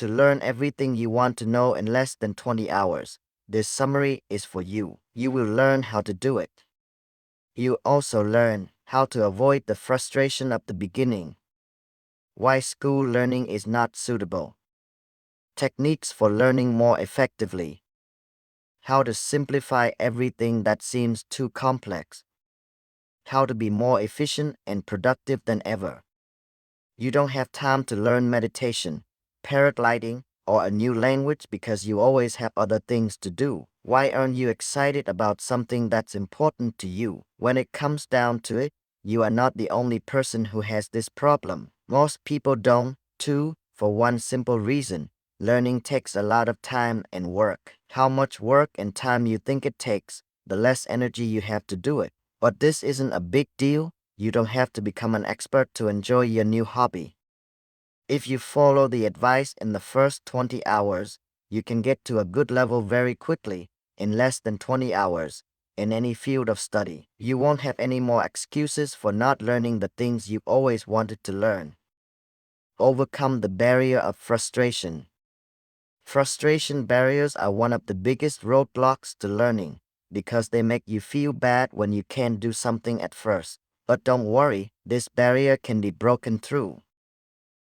To learn everything you want to know in less than 20 hours. This summary is for you. You will learn how to do it. You also learn how to avoid the frustration of the beginning. Why school learning is not suitable. Techniques for learning more effectively. How to simplify everything that seems too complex. How to be more efficient and productive than ever. You don't have time to learn meditation, paragliding, or a new language because you always have other things to do. Why aren't you excited about something that's important to you? When it comes down to it, you are not the only person who has this problem. Most people don't, too, for one simple reason. Learning takes a lot of time and work. How much work and time you think it takes, the less energy you have to do it. But this isn't a big deal. You don't have to become an expert to enjoy your new hobby. If you follow the advice in the first 20 hours, you can get to a good level very quickly, in less than 20 hours, in any field of study. You won't have any more excuses for not learning the things you always wanted to learn. Overcome the barrier of frustration. Frustration barriers are one of the biggest roadblocks to learning, because they make you feel bad when you can't do something at first. But don't worry, this barrier can be broken through.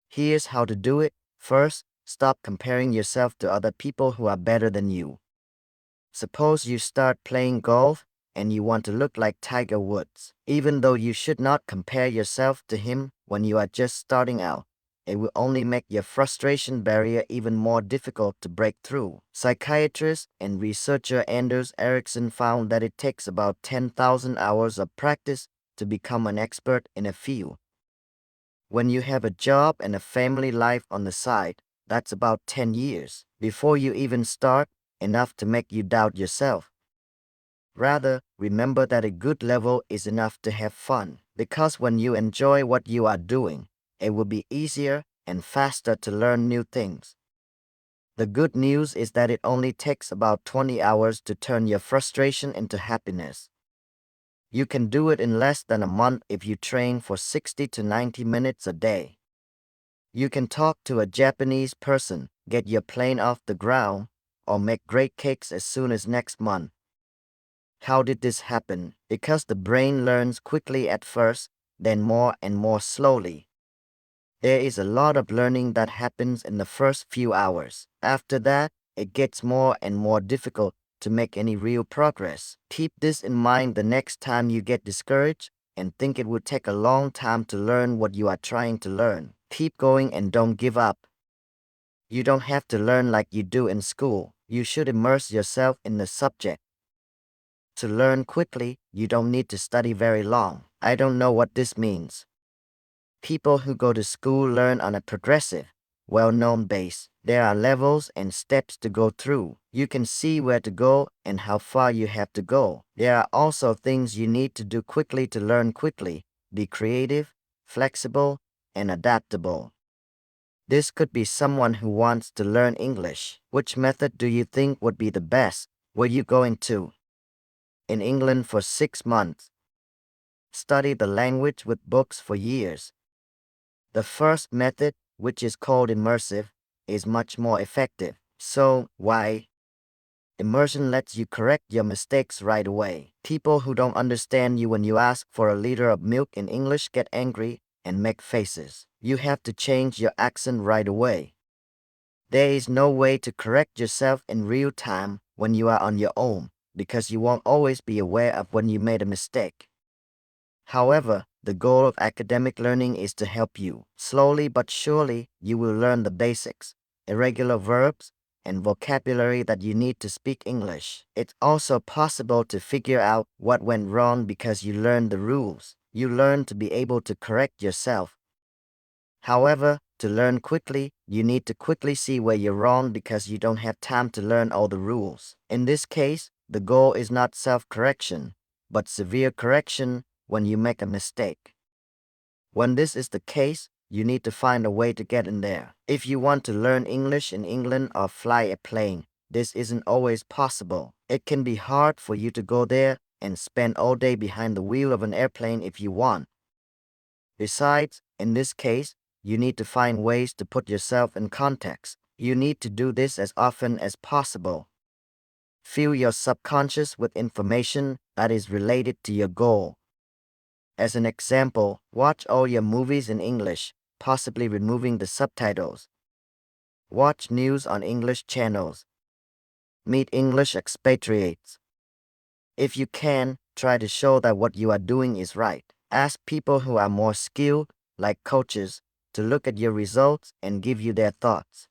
Here's how to do it. First, stop comparing yourself to other people who are better than you. Suppose you start playing golf and you want to look like Tiger Woods. Even though you should not compare yourself to him when you are just starting out, it will only make your frustration barrier even more difficult to break through. Psychiatrist and researcher Anders Ericsson found that it takes about 10,000 hours of practice to become an expert in a field. When you have a job and a family life on the side, that's about 10 years before you even start, enough to make you doubt yourself. Rather, remember that a good level is enough to have fun, because when you enjoy what you are doing, it will be easier and faster to learn new things. The good news is that it only takes about 20 hours to turn your frustration into happiness. You can do it in less than a month if you train for 60 to 90 minutes a day. You can talk to a Japanese person, get your plane off the ground, or make great cakes as soon as next month. How did this happen? Because the brain learns quickly at first, then more and more slowly. There is a lot of learning that happens in the first few hours. After that, it gets more and more difficult to make any real progress. Keep this in mind the next time you get discouraged and think it would take a long time to learn what you are trying to learn. Keep going and don't give up. You don't have to learn like you do in school. You should immerse yourself in the subject. To learn quickly, you don't need to study very long. I don't know what this means. People who go to school learn on a progressive, well-known base. There are levels and steps to go through. You can see where to go and how far you have to go. There are also things you need to do quickly to learn quickly. Be creative, flexible, and adaptable. This could be someone who wants to learn English. Which method do you think would be the best? Were you going to? In England for 6 months. Study the language with books for years. The first method, which is called immersive, is much more effective. So, why? Immersion lets you correct your mistakes right away. People who don't understand you when you ask for a liter of milk in English get angry and make faces. You have to change your accent right away. There is no way to correct yourself in real time when you are on your own, because you won't always be aware of when you made a mistake. However, the goal of academic learning is to help you. Slowly but surely, you will learn the basics, irregular verbs, and vocabulary that you need to speak English. It's also possible to figure out what went wrong because you learned the rules. You learn to be able to correct yourself. However, to learn quickly, you need to quickly see where you're wrong because you don't have time to learn all the rules. In this case, the goal is not self-correction, but severe correction when you make a mistake. When this is the case, you need to find a way to get in there. If you want to learn English in England or fly a plane, this isn't always possible. It can be hard for you to go there and spend all day behind the wheel of an airplane if you want. Besides, in this case, you need to find ways to put yourself in context. You need to do this as often as possible. Fill your subconscious with information that is related to your goal. As an example, watch all your movies in English, possibly removing the subtitles. Watch news on English channels. Meet English expatriates. If you can, try to show that what you are doing is right. Ask people who are more skilled, like coaches, to look at your results and give you their thoughts.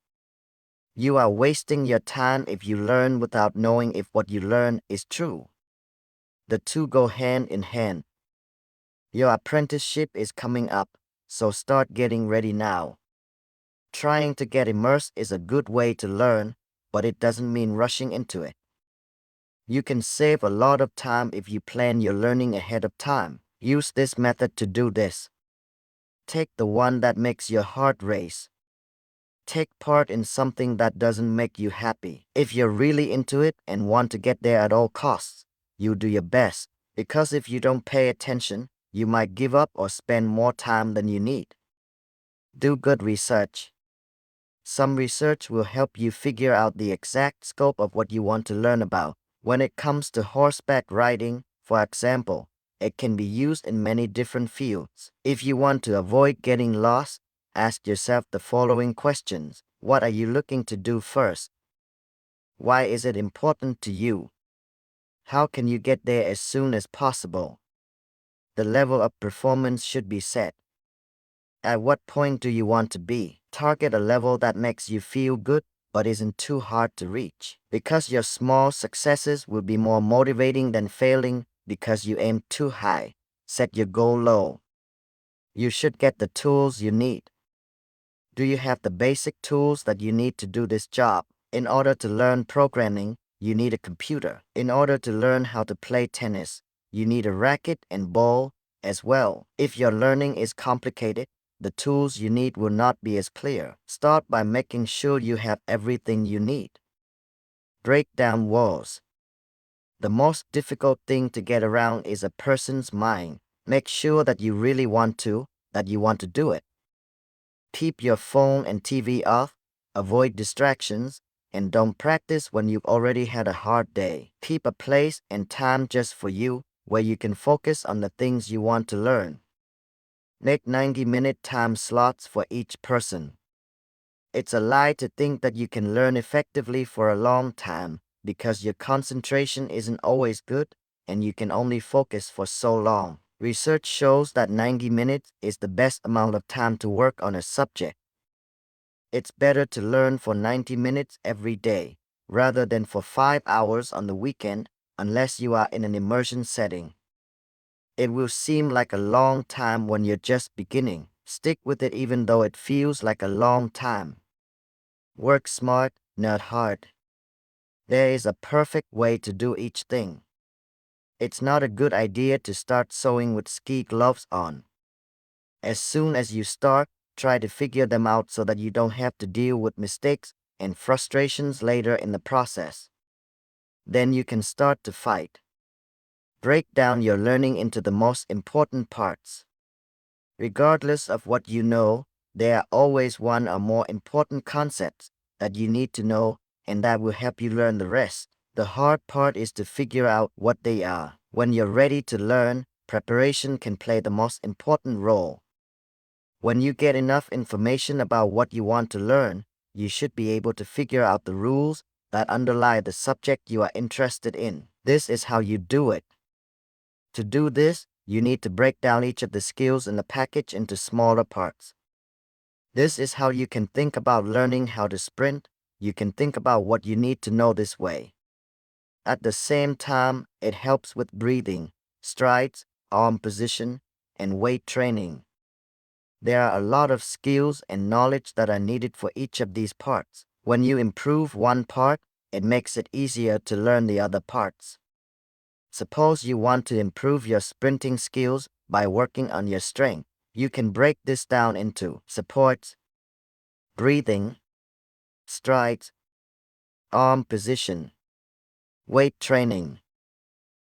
You are wasting your time if you learn without knowing if what you learn is true. The two go hand in hand. Your apprenticeship is coming up, so start getting ready now. Trying to get immersed is a good way to learn, but it doesn't mean rushing into it. You can save a lot of time if you plan your learning ahead of time. Use this method to do this. Take the one that makes your heart race. Take part in something that doesn't make you happy. If you're really into it and want to get there at all costs, you do your best, because if you don't pay attention, you might give up or spend more time than you need. Do good research. Some research will help you figure out the exact scope of what you want to learn about. When it comes to horseback riding, for example, it can be used in many different fields. If you want to avoid getting lost, ask yourself the following questions. What are you looking to do first? Why is it important to you? How can you get there as soon as possible? The level of performance should be set. At what point do you want to be? Target a level that makes you feel good but isn't too hard to reach, because your small successes will be more motivating than failing because you aim too high. Set your goal low. You should get the tools you need. Do you have the basic tools that you need to do this job? In order to learn programming, you need a computer. In order to learn how to play tennis, you need a racket and ball as well. If your learning is complicated, the tools you need will not be as clear. Start by making sure you have everything you need. Break down walls. The most difficult thing to get around is a person's mind. Make sure that you really want to, that you want to do it. Keep your phone and TV off, avoid distractions, and don't practice when you've already had a hard day. Keep a place and time just for you, where you can focus on the things you want to learn. Make 90-minute time slots for each person. It's a lie to think that you can learn effectively for a long time, because your concentration isn't always good, and you can only focus for so long. Research shows that 90 minutes is the best amount of time to work on a subject. It's better to learn for 90 minutes every day, rather than for 5 hours on the weekend, unless you are in an immersion setting. It will seem like a long time when you're just beginning. Stick with it even though it feels like a long time. Work smart, not hard. There is a perfect way to do each thing. It's not a good idea to start sewing with ski gloves on. As soon as you start, try to figure them out so that you don't have to deal with mistakes and frustrations later in the process. Then you can start to fight. Break down your learning into the most important parts. Regardless of what you know, there are always one or more important concepts that you need to know, and that will help you learn the rest. The hard part is to figure out what they are. When you're ready to learn, preparation can play the most important role. When you get enough information about what you want to learn, you should be able to figure out the rules that underlie the subject you are interested in. This is how you do it. To do this, you need to break down each of the skills in the package into smaller parts. This is how you can think about learning how to sprint. You can think about what you need to know this way. At the same time, it helps with breathing, strides, arm position, and weight training. There are a lot of skills and knowledge that are needed for each of these parts. When you improve one part, it makes it easier to learn the other parts. Suppose you want to improve your sprinting skills by working on your strength. You can break this down into supports, breathing, strides, arm position, weight training,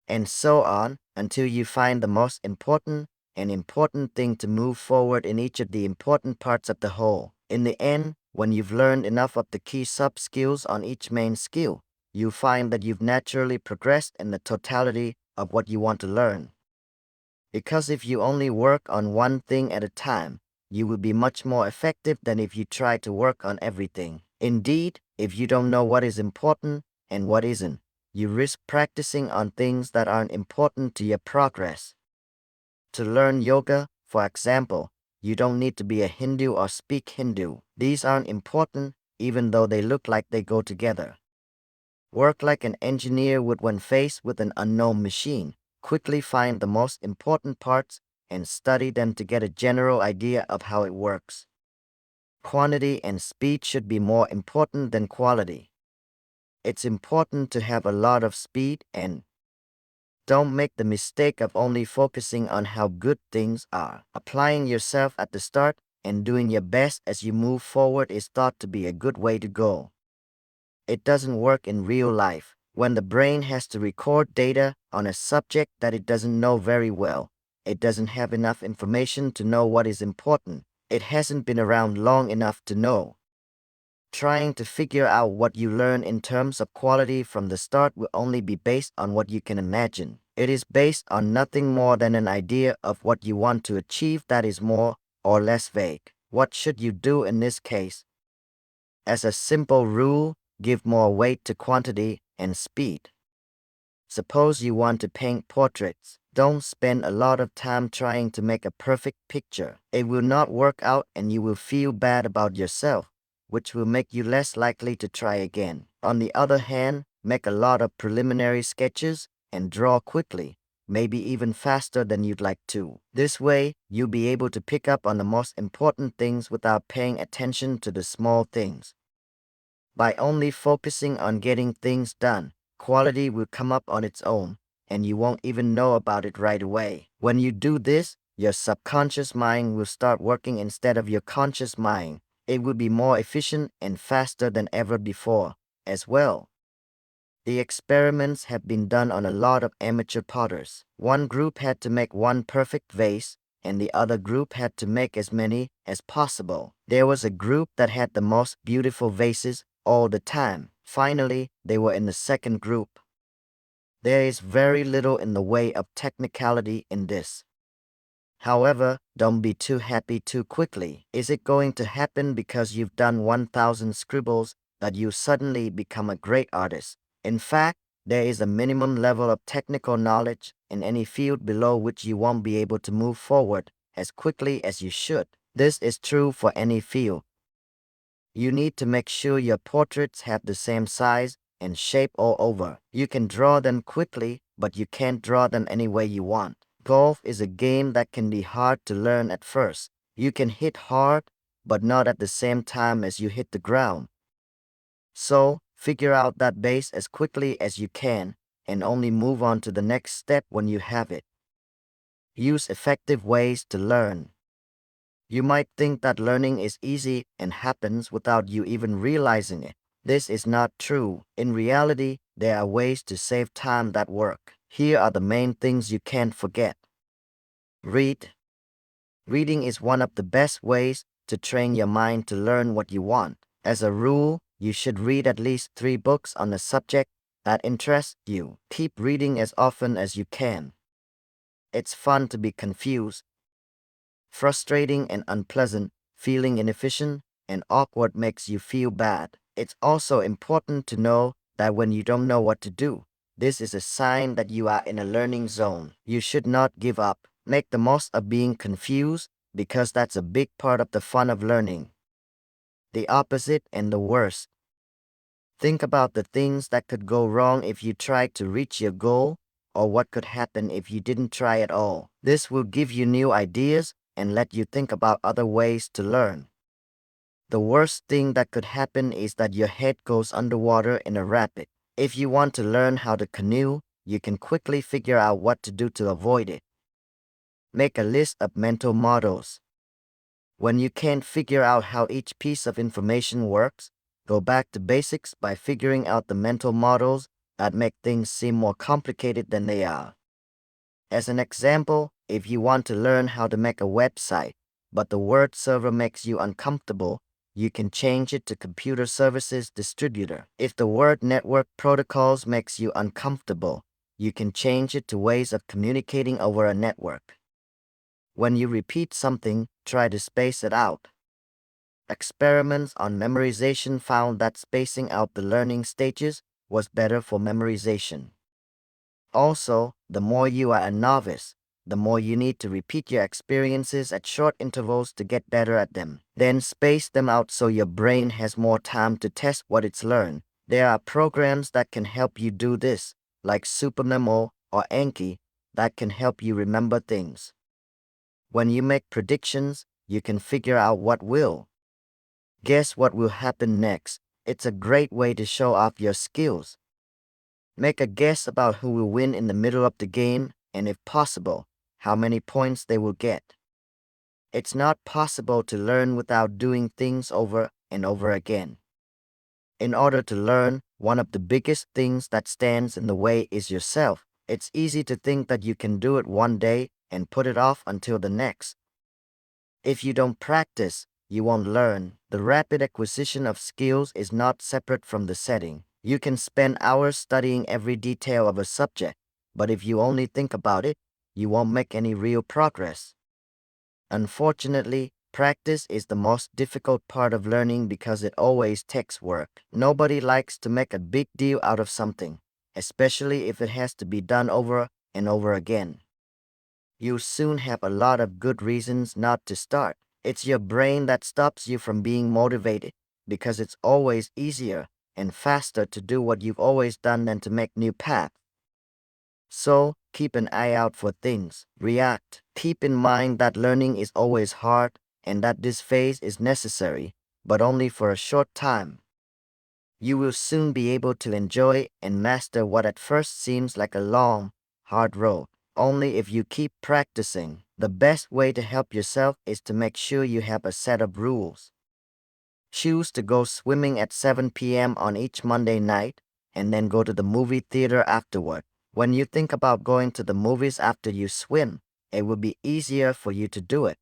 and so on until you find the most important thing to move forward in each of the important parts of the whole. In the end, When you've learned enough of the key sub-skills on each main skill, you find that you've naturally progressed in the totality of what you want to learn. Because if you only work on one thing at a time, you will be much more effective than if you try to work on everything. Indeed, if you don't know what is important and what isn't, you risk practicing on things that aren't important to your progress. To learn yoga, for example, you don't need to be a Hindu or speak Hindu. These aren't important, even though they look like they go together. Work like an engineer would when faced with an unknown machine. Quickly find the most important parts and study them to get a general idea of how it works. Quantity and speed should be more important than quality. It's important to have a lot of speed, and don't make the mistake of only focusing on how good things are. Applying yourself at the start and doing your best as you move forward is thought to be a good way to go. It doesn't work in real life. When the brain has to record data on a subject that it doesn't know very well, it doesn't have enough information to know what is important. It hasn't been around long enough to know. Trying to figure out what you learn in terms of quality from the start will only be based on what you can imagine. It is based on nothing more than an idea of what you want to achieve that is more or less vague. What should you do in this case? As a simple rule, give more weight to quantity and speed. Suppose you want to paint portraits. Don't spend a lot of time trying to make a perfect picture. It will not work out and you will feel bad about yourself, which will make you less likely to try again. On the other hand, make a lot of preliminary sketches and draw quickly, maybe even faster than you'd like to. This way, you'll be able to pick up on the most important things without paying attention to the small things. By only focusing on getting things done, quality will come up on its own, and you won't even know about it right away. When you do this, your subconscious mind will start working instead of your conscious mind. It will be more efficient and faster than ever before, as well. The experiments have been done on a lot of amateur potters. One group had to make one perfect vase, and the other group had to make as many as possible. There was a group that had the most beautiful vases all the time. Finally, they were in the second group. There is very little in the way of technicality in this. However, don't be too happy too quickly. Is it going to happen because you've done 1,000 scribbles that you suddenly become a great artist? In fact, there is a minimum level of technical knowledge in any field below which you won't be able to move forward as quickly as you should. This is true for any field. You need to make sure your portraits have the same size and shape all over. You can draw them quickly, but you can't draw them any way you want. Golf is a game that can be hard to learn at first. You can hit hard, but not at the same time as you hit the ground. So, figure out that base as quickly as you can, and only move on to the next step when you have it. Use effective ways to learn. You might think that learning is easy and happens without you even realizing it. This is not true. In reality, there are ways to save time that work. Here are the main things you can't forget. Read. Reading is one of the best ways to train your mind to learn what you want. As a rule, you should read at least 3 books on a subject that interests you. Keep reading as often as you can. It's fun to be confused, frustrating and unpleasant. Feeling inefficient and awkward makes you feel bad. It's also important to know that when you don't know what to do, this is a sign that you are in a learning zone. You should not give up. Make the most of being confused, because that's a big part of the fun of learning. The opposite and the worst. Think about the things that could go wrong if you tried to reach your goal, or what could happen if you didn't try at all. This will give you new ideas and let you think about other ways to learn. The worst thing that could happen is that your head goes underwater in a rapid. If you want to learn how to canoe, you can quickly figure out what to do to avoid it. Make a list of mental models. When you can't figure out how each piece of information works, go back to basics by figuring out the mental models that make things seem more complicated than they are. As an example, if you want to learn how to make a website, but the word server makes you uncomfortable, you can change it to computer services distributor. If the word network protocols makes you uncomfortable, you can change it to ways of communicating over a network. When you repeat something, try to space it out. Experiments on memorization found that spacing out the learning stages was better for memorization. Also, the more you are a novice, the more you need to repeat your experiences at short intervals to get better at them. Then space them out so your brain has more time to test what it's learned. There are programs that can help you do this, like SuperMemo or Anki, that can help you remember things. When you make predictions, you can figure out what will. Guess what will happen next. It's a great way to show off your skills. Make a guess about who will win in the middle of the game, and if possible, how many points they will get. It's not possible to learn without doing things over and over again. In order to learn, one of the biggest things that stands in the way is yourself. It's easy to think that you can do it one day and put it off until the next. If you don't practice, you won't learn. The rapid acquisition of skills is not separate from the setting. You can spend hours studying every detail of a subject, but if you only think about it, you won't make any real progress. Unfortunately, practice is the most difficult part of learning because it always takes work. Nobody likes to make a big deal out of something, especially if it has to be done over and over again. You'll soon have a lot of good reasons not to start. It's your brain that stops you from being motivated because it's always easier and faster to do what you've always done than to make new paths. So, keep an eye out for things. React. Keep in mind that learning is always hard and that this phase is necessary, but only for a short time. You will soon be able to enjoy and master what at first seems like a long, hard road. Only if you keep practicing. The best way to help yourself is to make sure you have a set of rules. Choose to go swimming at 7 p.m. on each Monday night, and then go to the movie theater afterward. When you think about going to the movies after you swim, it will be easier for you to do it.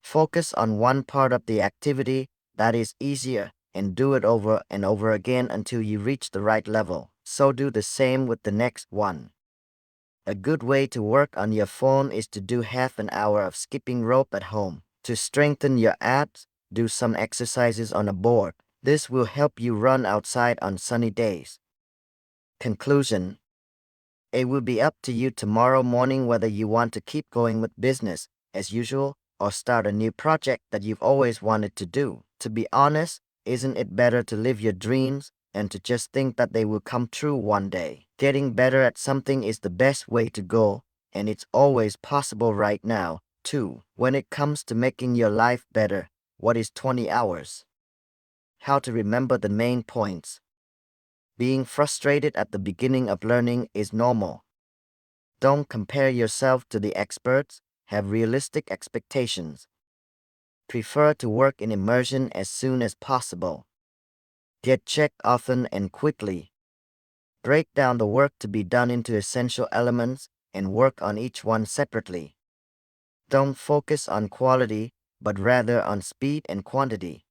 Focus on one part of the activity that is easier and do it over and over again until you reach the right level. So do the same with the next one. A good way to work on your phone is to do half an hour of skipping rope at home. To strengthen your abs, do some exercises on a board. This will help you run outside on sunny days. Conclusion. It will be up to you tomorrow morning whether you want to keep going with business as usual or start a new project that you've always wanted to do. To be honest, isn't it better to live your dreams and to just think that they will come true one day? Getting better at something is the best way to go, and it's always possible right now, too. When it comes to making your life better, what is 20 hours? How to remember the main points. Being frustrated at the beginning of learning is normal. Don't compare yourself to the experts, have realistic expectations. Prefer to work in immersion as soon as possible. Get checked often and quickly. Break down the work to be done into essential elements and work on each one separately. Don't focus on quality, but rather on speed and quantity.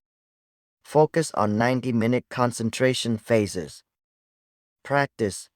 Focus on 90-minute concentration phases. Practice,